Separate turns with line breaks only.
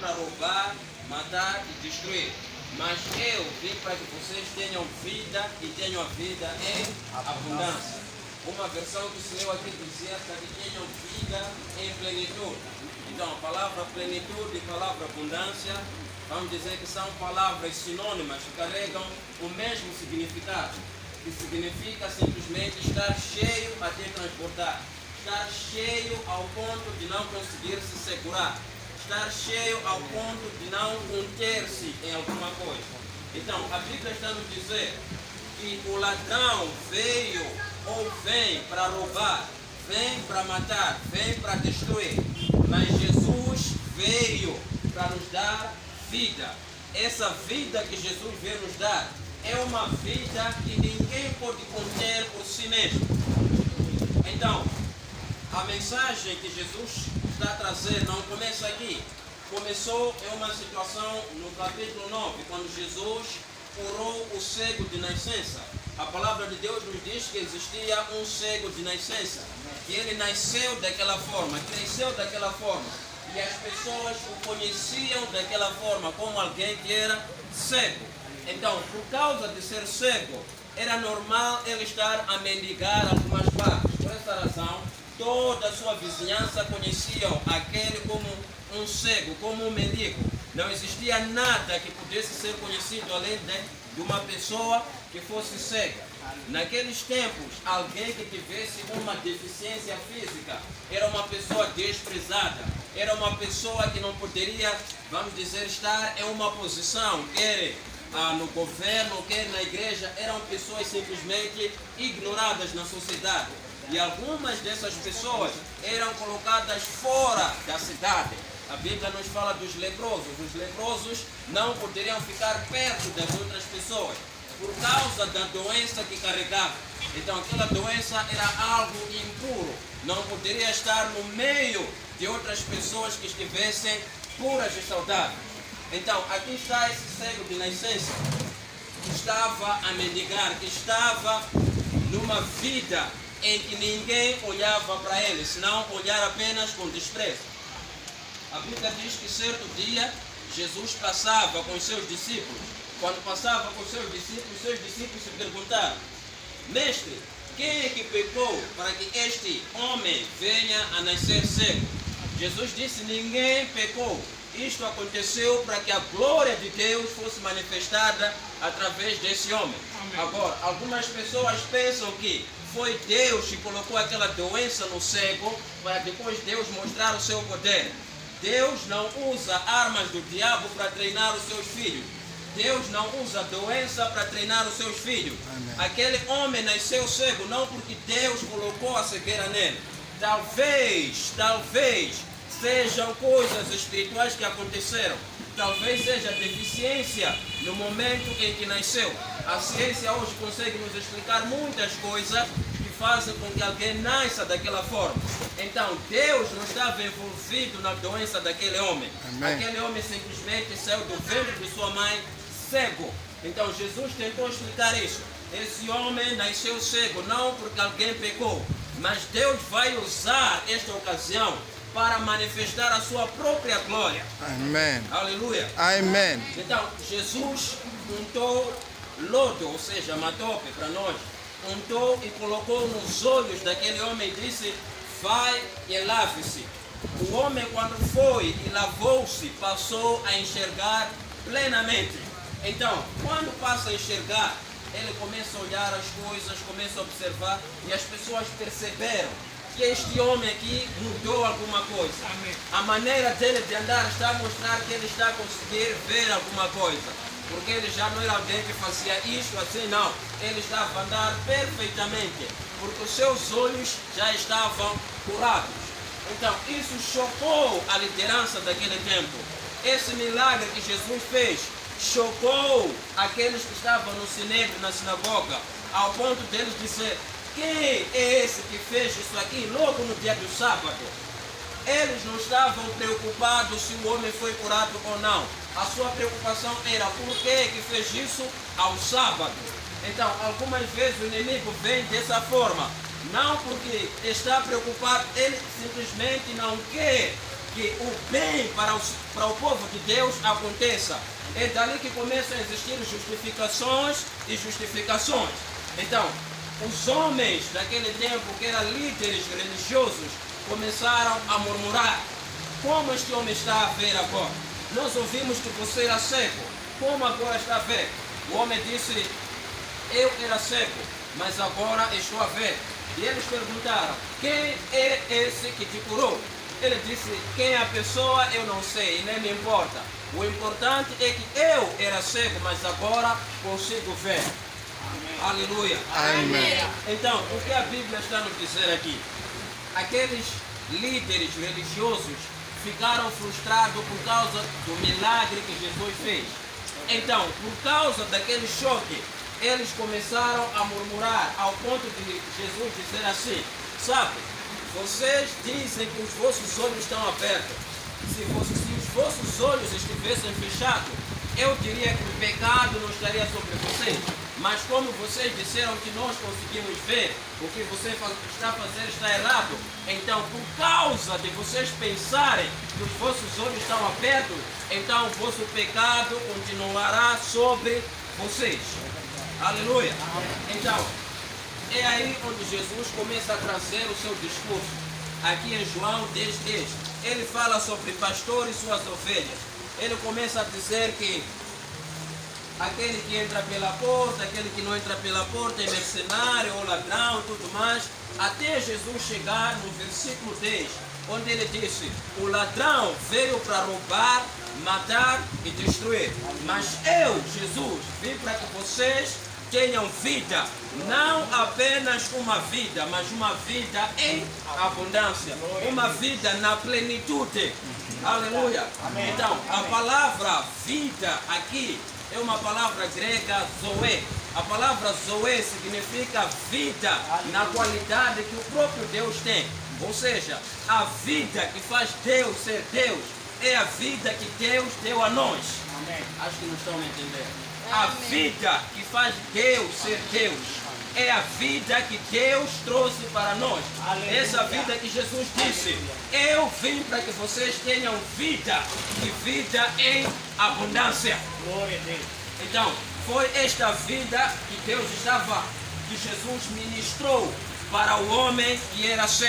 para roubar, matar e destruir. Mas eu vim para que vocês tenham vida e tenham a vida em abundância. Uma versão que se leu aqui dizia para que tenham vida em plenitude. Então, a palavra plenitude e a palavra abundância, vamos dizer que são palavras sinônimas que carregam o mesmo significado. Que significa simplesmente estar cheio até transportar. Estar cheio ao ponto de não conseguir se segurar. Estar cheio ao ponto de não conter-se em alguma coisa. Então, a Bíblia está nos dizer que o ladrão veio ou vem para roubar, vem para matar, vem para destruir. Mas Jesus veio para nos dar vida. Essa vida que Jesus veio nos dar é uma vida que ninguém pode conter por si mesmo. Então, a mensagem que Jesus está a trazer não começa aqui. Começou em uma situação no capítulo 9, quando Jesus curou o cego de nascença. A palavra de Deus nos diz que existia um cego de nascença. E ele nasceu daquela forma, cresceu daquela forma. E as pessoas o conheciam daquela forma, como alguém que era cego. Então, por causa de ser cego, era normal ele estar a mendigar algumas partes. Por essa razão, toda a sua vizinhança conheciam aquele como um cego, como um mendigo. Não existia nada que pudesse ser conhecido além de uma pessoa que fosse cega. Naqueles tempos, alguém que tivesse uma deficiência física era uma pessoa desprezada. Era uma pessoa que não poderia, vamos dizer, estar em uma posição, quer no governo, quer na igreja. Eram pessoas simplesmente ignoradas na sociedade. E algumas dessas pessoas eram colocadas fora da cidade. A Bíblia nos fala dos leprosos. Os leprosos não poderiam ficar perto das outras pessoas por causa da doença que carregavam. Então aquela doença era algo impuro. Não poderia estar no meio de outras pessoas que estivessem puras e saudáveis. Então aqui está esse cego de nascença que estava a mendigar, que estava numa vida em que ninguém olhava para ele, senão olhar apenas com desprezo. A Bíblia diz que certo dia Jesus passava com os seus discípulos. Quando passava com os seus discípulos se perguntaram: Mestre, quem é que pecou para que este homem venha a nascer cego? Jesus disse: ninguém pecou. Isto aconteceu para que a glória de Deus fosse manifestada através desse homem. Amém. Agora, algumas pessoas pensam que foi Deus que colocou aquela doença no cego para depois Deus mostrar o seu poder. Deus não usa armas do diabo para treinar os seus filhos. Deus não usa doença para treinar os seus filhos. Amém. Aquele homem nasceu cego não porque Deus colocou a cegueira nele. Talvez sejam coisas espirituais que aconteceram. Talvez seja deficiência no momento em que nasceu. A ciência hoje consegue nos explicar muitas coisas que fazem com que alguém nasça daquela forma. Então Deus não estava envolvido na doença daquele homem. Amém. Aquele homem simplesmente saiu do ventre de sua mãe cego. Então Jesus tentou explicar isso. Esse homem nasceu cego não porque alguém pecou, mas Deus vai usar esta ocasião para manifestar a sua própria glória. Amém. Aleluia. Amém. Então, Jesus untou lodo, ou seja, matope para nós, untou e colocou nos olhos daquele homem e disse: vai e lave-se. O homem, quando foi e lavou-se, passou a enxergar plenamente. Então, quando passa a enxergar, ele começa a olhar as coisas, começa a observar, e as pessoas perceberam que este homem aqui mudou alguma coisa. Amém. A maneira dele de andar está a mostrar que ele está a conseguir ver alguma coisa. Porque ele já não era alguém que fazia isto assim, não. Ele estava a andar perfeitamente, porque os seus olhos já estavam curados. Então isso chocou a liderança daquele tempo. Esse milagre que Jesus fez chocou aqueles que estavam no sinédrio, na sinagoga, ao ponto deles dizer: quem é esse que fez isso aqui logo no dia do sábado? Eles não estavam preocupados se o homem foi curado ou não. A sua preocupação era por que fez isso ao sábado. Então, algumas vezes o inimigo vem dessa forma. Não porque está preocupado, ele simplesmente não quer que o bem para o povo de Deus aconteça. É dali que começam a existir justificações e justificações. Então, os homens daquele tempo, que eram líderes religiosos, começaram a murmurar. Como este homem está a ver agora? Nós ouvimos que você era cego. Como agora está a ver? O homem disse, eu era cego, mas agora estou a ver. E eles perguntaram, quem é esse que te curou? Ele disse, quem é a pessoa eu não sei, nem me importa. O importante é que eu era cego, mas agora consigo ver. Amém. Aleluia.
Amém.
Então, o que a Bíblia está nos dizer aqui? Aqueles líderes religiosos ficaram frustrados por causa do milagre que Jesus fez. Então, por causa daquele choque, eles começaram a murmurar ao ponto de Jesus dizer assim, sabe, vocês dizem que os vossos olhos estão abertos. Se os vossos olhos estivessem fechados, eu diria que o pecado não estaria sobre vocês. Mas como vocês disseram que nós conseguimos ver, o que você está fazendo está errado, então por causa de vocês pensarem que os vossos olhos estão abertos, então o vosso pecado continuará sobre vocês. Aleluia. Então, é aí onde Jesus começa a trazer o seu discurso. Aqui em João 10:10, ele fala sobre pastor e suas ovelhas. Ele começa a dizer que aquele que entra pela porta, aquele que não entra pela porta é mercenário ou ladrão, tudo mais, até Jesus chegar no versículo 10, onde ele disse, o ladrão veio para roubar, matar e destruir. Mas eu, Jesus, vim para que vocês tenham vida, não apenas uma vida, mas uma vida em abundância, uma vida na plenitude. Aleluia. Então, a palavra vida aqui é uma palavra grega zoe. A palavra zoe significa vida na qualidade que o próprio Deus tem. Ou seja, a vida que faz Deus ser Deus é a vida que Deus deu a nós. Amém. Acho que não estão me entendendo. A vida que faz Deus ser Deus é a vida que Deus trouxe para nós. Aleluia. Essa vida que Jesus disse, eu vim para que vocês tenham vida e vida em abundância. Glória a Deus. Então, foi esta vida que Jesus ministrou para o homem que era cego.